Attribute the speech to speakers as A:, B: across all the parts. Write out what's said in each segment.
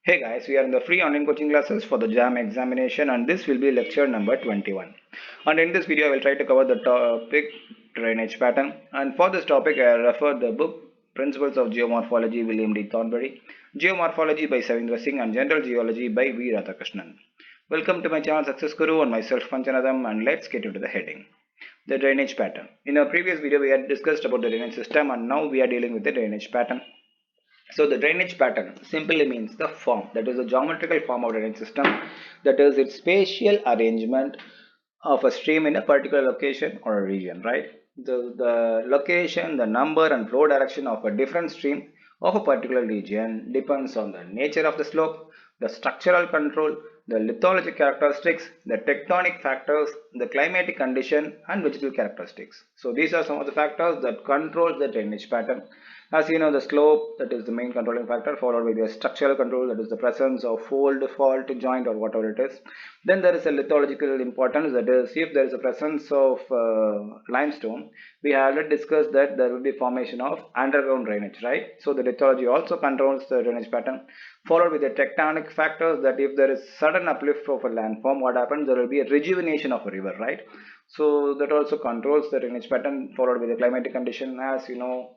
A: Hey guys, we are in the free online coaching classes for the JAM examination and this will be lecture number 21. And in this video I will try to cover the topic drainage pattern, and for this topic I refer the book Principles of Geomorphology William D. Thornbury, Geomorphology by Savindra Singh and General Geology by V. Radhakrishnan. Welcome to my channel Success Guru and myself Panchanadam, and let's get into the heading. The drainage pattern. In our previous video we had discussed about the drainage system and now we are dealing with the drainage pattern. So the drainage pattern simply means the form, that is the geometrical form of drainage system, that is its spatial arrangement of a stream in a particular location or a region, right? The location, the number and flow direction of a different stream of a particular region depends on the nature of the slope, the structural control, the lithological characteristics, the tectonic factors, the climatic condition and vegetal characteristics. So these are some of the factors that control the drainage pattern. As you know, the slope, that is the main controlling factor, followed by the structural control, that is the presence of fold, fault, joint or whatever it is. Then there is a lithological importance, that is if there is a presence of limestone, we have already discussed that there will be formation of underground drainage, right? So the lithology also controls the drainage pattern, followed with the tectonic factors, that if there is sudden uplift of a landform, what happens, there will be a rejuvenation of a river, right? So that also controls the drainage pattern, followed by the climatic condition. As you know,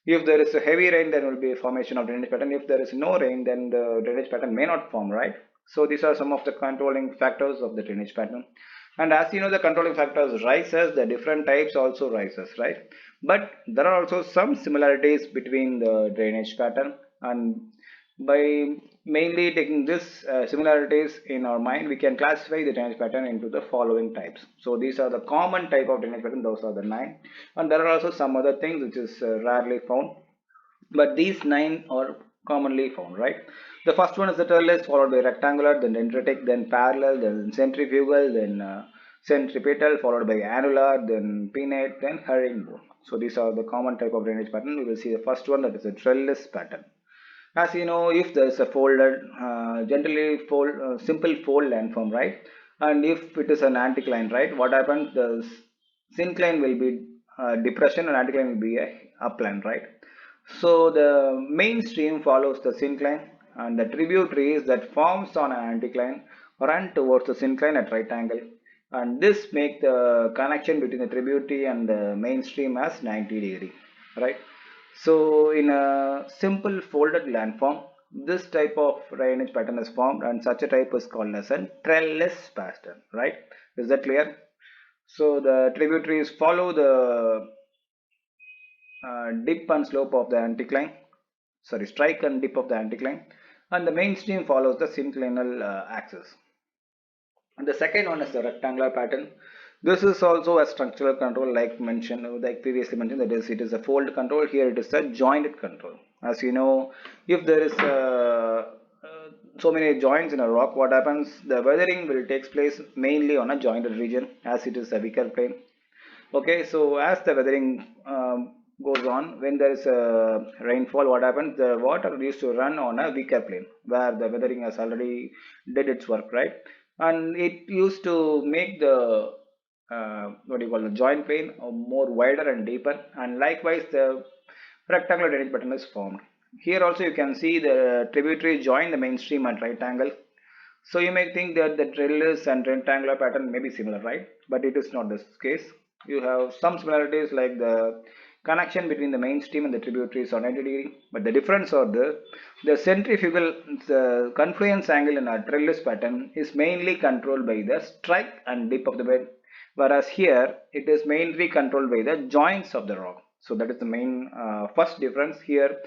A: if there is a heavy rain, then will be a formation of drainage pattern. If there is no rain, then the drainage pattern may not form, right? So these are some of the controlling factors of the drainage pattern. And as you know, the controlling factors rises, the different types also rises, right? But there are also some similarities between the drainage pattern, and by mainly taking this similarities in our mind, we can classify the drainage pattern into the following types. So these are the common type of drainage pattern, those are the 9, and there are also some other things which is rarely found, but these 9 are commonly found, right? The first one is the trellis, followed by rectangular, then dendritic, then parallel, then centrifugal, then centripetal, followed by annular, then pinnate, then herringbone. So these are the common type of drainage pattern. We will see the first one, that is a trellis pattern. As you know, if there is a folded, generally simple fold landform, right? And if it is an anticline, right? What happens? The syncline will be depression and anticline will be a upland, right? So the main stream follows the syncline, and the tributaries that forms on an anticline run towards the syncline at right angle, and this make the connection between the tributary and the main stream as 90 degree, right? So in a simple folded landform, this type of drainage pattern is formed, and such a type is called as a trellis pattern, right? Is that clear? So the tributaries follow the dip and slope of the anticline, sorry, strike and dip of the anticline, and the main stream follows the synclinal axis. And the second one is the rectangular pattern. This is also a structural control, like mentioned, like previously mentioned, that is, it is a fold control. Here it is a jointed control. As you know, if there is so many joints in a rock, what happens? The weathering will take place mainly on a jointed region, as it is a weaker plane. Okay, so as the weathering goes on, when there is a rainfall, what happens? The water used to run on a weaker plane where the weathering has already did its work, right? And it used to make the what do you call, the joint plane more wider and deeper, and likewise the rectangular drainage pattern is formed. Here also you can see the tributary join the main stream at right angle. So you may think that the trellis and rectangular pattern may be similar, right? But it is not this case. You have some similarities, like the connection between the main stream and the tributaries are 90 degree, but the difference are the centrifugal, the confluence angle in a trellis pattern is mainly controlled by the strike and dip of the bed, whereas here it is mainly controlled by the joints of the rock. So that is the main first difference here.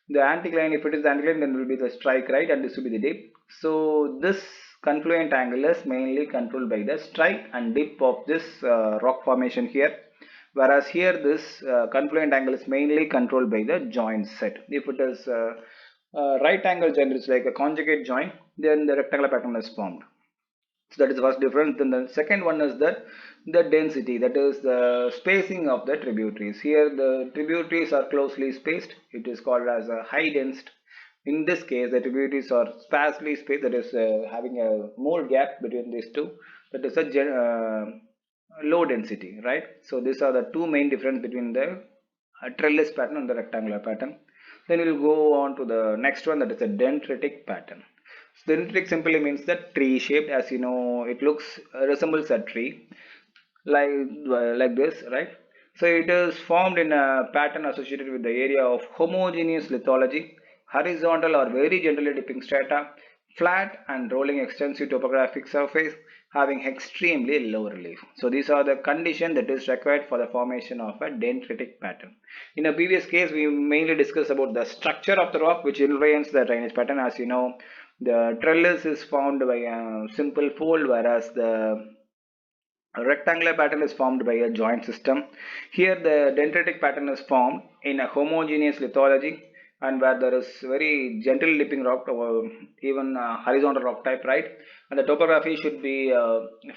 A: The anticline, if it is the anticline, then will be the strike, right, and this will be the dip. So this confluent angle is mainly controlled by the strike and dip of this rock formation here, whereas here this confluent angle is mainly controlled by the joint set. If it is right angle joint, it's like a conjugate joint, then the rectangular pattern is formed. So that is the first difference. Then the second one is that the density, that is the spacing of the tributaries. Here the tributaries are closely spaced. It is called as a high density. In this case, the tributaries are sparsely spaced, that is having a more gap between these two. That is a low density, right? So these are the two main difference between the trellis pattern and the rectangular pattern. Then we will go on to the next one, that is a dendritic pattern. Dendritic simply means the tree shaped, as you know, it looks resembles a tree like this, right? So it is formed in a pattern associated with the area of homogeneous lithology, horizontal or very gently dipping strata, flat and rolling extensive topographic surface having extremely low relief. So these are the conditions that is required for the formation of a dendritic pattern. In a previous case, we mainly discussed about the structure of the rock which influence the drainage pattern. As you know, the trellis is formed by a simple fold, whereas the a rectangular pattern is formed by a joint system. Here the dendritic pattern is formed in a homogeneous lithology, and where there is very gentle dipping rock or even horizontal rock type, right? And the topography should be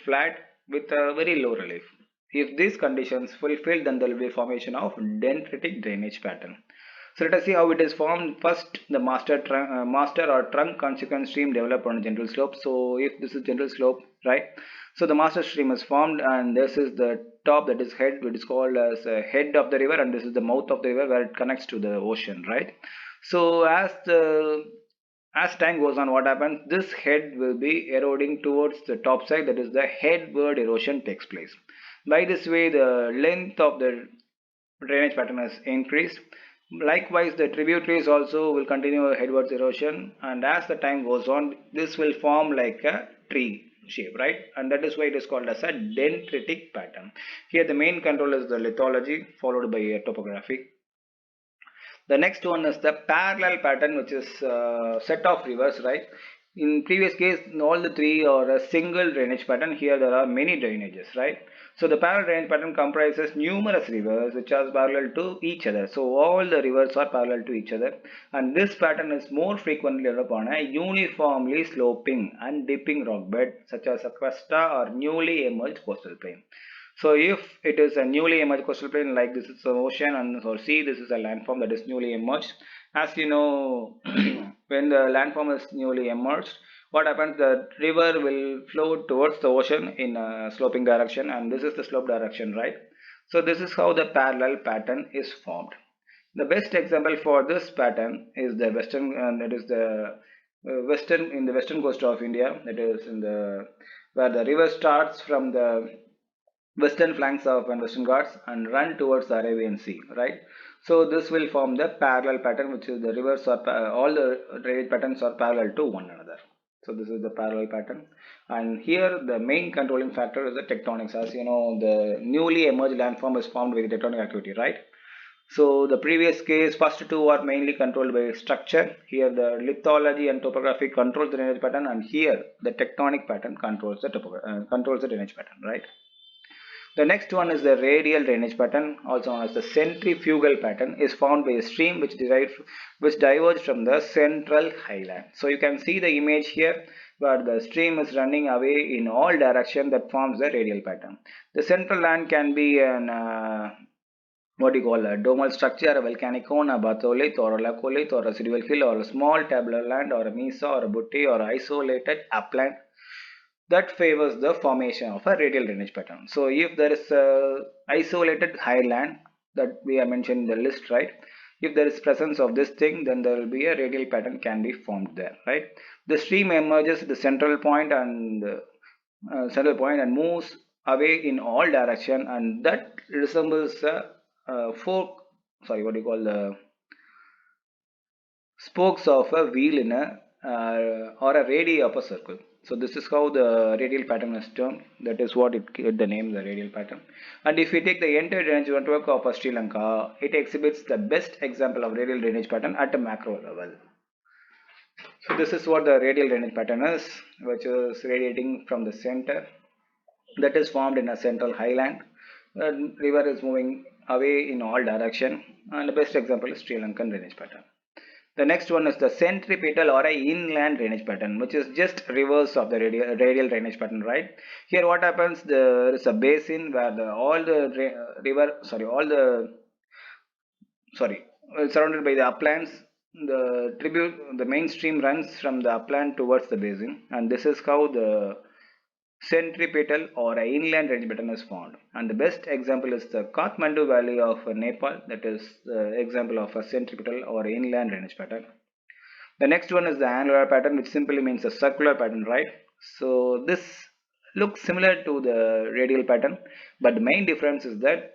A: flat with a very low relief. If these conditions fulfilled, then there will be formation of dendritic drainage pattern. So let us see how it is formed. First, the master or trunk consequent stream develop on a gentle slope. So if this is gentle slope, right? So the master stream is formed, and this is the top, that is head, which is called as head of the river, and this is the mouth of the river where it connects to the ocean, right? So as time goes on, what happens? This head will be eroding towards the top side, that is the headward erosion takes place. By this way, the length of the drainage pattern is increased. Likewise, the tributaries also will continue headwards erosion, and as the time goes on, this will form like a tree shape, right? And that is why it is called as a dendritic pattern. Here the main control is the lithology followed by a topography. The next one is the parallel pattern, which is a set of rivers, right? In previous case, all the three are a single drainage pattern. Here there are many drainages, right? So the parallel drainage pattern comprises numerous rivers which are parallel to each other. So all the rivers are parallel to each other, and this pattern is more frequently developed on a uniformly sloping and dipping rock bed such as a cuesta or newly emerged coastal plain. So if it is a newly emerged coastal plain, like this is the ocean, and or sea, this is a landform that is newly emerged. As you know, when the landform is newly emerged, what happens? The river will flow towards the ocean in a sloping direction, and this is the slope direction, right? So this is how the parallel pattern is formed. The best example for this pattern is the western, that is the western in the western coast of India. That is in the where the river starts from the western flanks of Western Ghats and run towards the Arabian Sea, right? So this will form the parallel pattern, which is the rivers are all the drainage patterns are parallel to one another. So this is the parallel pattern, and here the main controlling factor is the tectonics. As you know, the newly emerged landform is formed with tectonic activity, right? So the previous case, first two are mainly controlled by structure. Here the lithology and topography controls the drainage pattern, and here the tectonic pattern controls the drainage pattern, right? The next one is the radial drainage pattern, also known as the centrifugal pattern, is found by a stream which diverges from the central highland. So you can see the image here where the stream is running away in all direction, that forms the radial pattern. The central land can be an what do you call a domal structure, a volcanic cone, a batholith or a laccolith or a residual hill or a small tabular land or a mesa or a butte or isolated upland that favors the formation of a radial drainage pattern. So if there is a isolated highland that we have mentioned in the list, right? If there is presence of this thing, then there will be a radial pattern can be formed there, right? The stream emerges at the central point and moves away in all direction, and that resembles a fork. Sorry, what do you call the spokes of a wheel in a or a radii of a circle. So this is how the radial pattern is termed. That is what it gave the name, the radial pattern. And if we take the entire drainage network of Sri Lanka, it exhibits the best example of radial drainage pattern at a macro level. So this is what the radial drainage pattern is, which is radiating from the center. That is formed in a central highland. The river is moving away in all direction, and the best example is Sri Lankan drainage pattern. The next one is the centripetal or a inland drainage pattern, which is just reverse of the radial drainage pattern, right? Here what happens, there is a basin where all the river, sorry, all the, sorry, surrounded by the uplands. The main stream runs from the upland towards the basin, and this is how the centripetal or a inland drainage pattern is formed. And the best example is the Kathmandu Valley of Nepal, that is the example of a centripetal or inland drainage pattern. The next one is the annular pattern, which simply means a circular pattern, right? So this looks similar to the radial pattern, but the main difference is that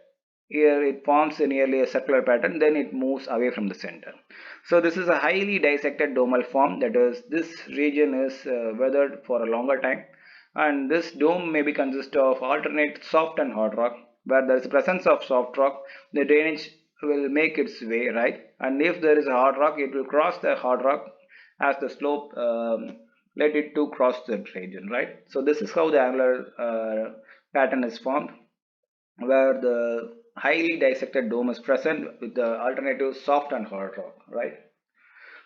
A: here it forms nearly a circular pattern, then it moves away from the center. So this is a highly dissected domal form, that is, this region is weathered for a longer time, and this dome may be consist of alternate soft and hard rock. Where there is presence of soft rock, the drainage will make its way right, and if there is a hard rock, it will cross the hard rock as the slope let it to cross the region, right? So this is how the angular pattern is formed, where the highly dissected dome is present with the alternative soft and hard rock, right?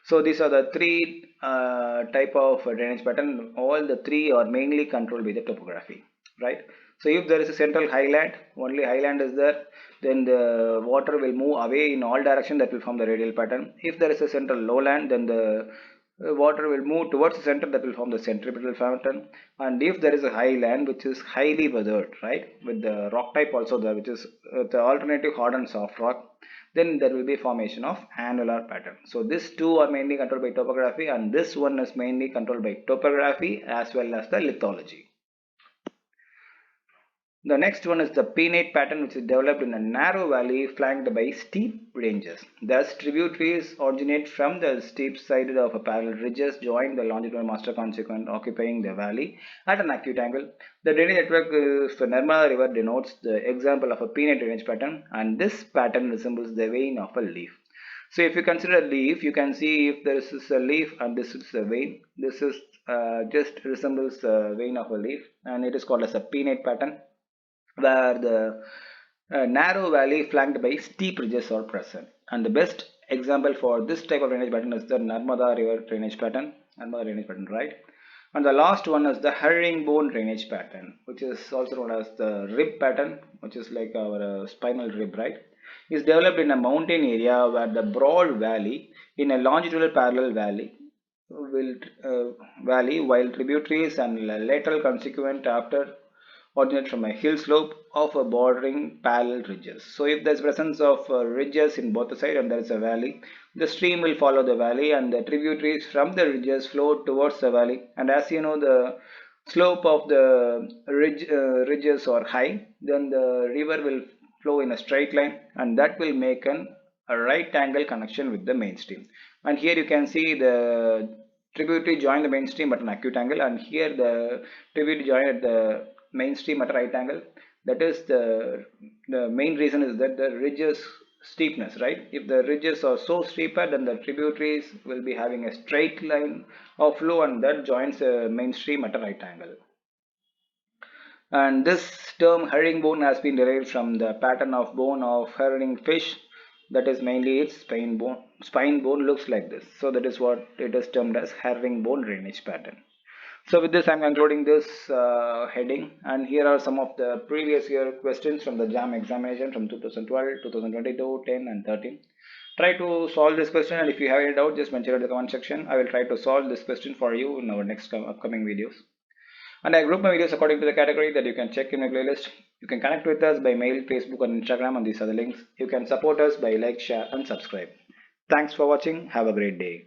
A: So these are the three type of drainage pattern. All the three are mainly controlled by the topography, right? So if there is a central highland, only highland is there, then the water will move away in all direction, that will form the radial pattern. If there is a central lowland, then the water will move towards the center, that will form the centripetal pattern. And if there is a highland which is highly weathered, right, with the rock type also there, which is the alternative hard and soft rock, then there will be formation of annular pattern. So these two are mainly controlled by topography, and this one is mainly controlled by topography as well as the lithology. The next one is the pinnate pattern, which is developed in a narrow valley flanked by steep ranges. Thus, tributaries originate from the steep side of a parallel ridges join the longitudinal master consequent occupying the valley at an acute angle. The drainage network of the Narmada River denotes the example of a pinnate drainage pattern, and this pattern resembles the vein of a leaf. So if you consider a leaf, you can see if there is a leaf and this is a vein. This is just resembles the vein of a leaf, and it is called as a pinnate pattern, where the narrow valley flanked by steep ridges are present. And the best example for this type of drainage pattern is the Narmada River drainage pattern, right? And the last one is the herringbone drainage pattern, which is also known as the rib pattern, which is like our spinal rib, right? Is developed in a mountain area where the broad valley in a longitudinal parallel will valley, while tributaries and lateral consequent after originate from a hill slope of a bordering parallel ridges. So if there is presence of ridges in both the side and there is a valley, the stream will follow the valley and the tributaries from the ridges flow towards the valley. And as you know, the slope of the ridges are high, then the river will flow in a straight line, and that will make a right angle connection with the main stream. And here you can see the tributary join the main stream at an acute angle, and here the tributary join at the main stream at a right angle. That is the main reason is that the ridges steepness, right? If the ridges are so steeper, then the tributaries will be having a straight line of flow, and that joins the main stream at a right angle. And this term herringbone has been derived from the pattern of bone of herring fish, that is mainly its spine bone looks like this. So that is what it is termed as herringbone drainage pattern. So with this, I am concluding this heading, and here are some of the previous year questions from the JAM examination from 2012, 2022, 10 and 13. Try to solve this question, and if you have any doubt, just mention it in the comment section. I will try to solve this question for you in our next upcoming videos. And I group my videos according to the category that you can check in my playlist. You can connect with us by mail, Facebook and Instagram, and these are the links. You can support us by like, share and subscribe. Thanks for watching. Have a great day.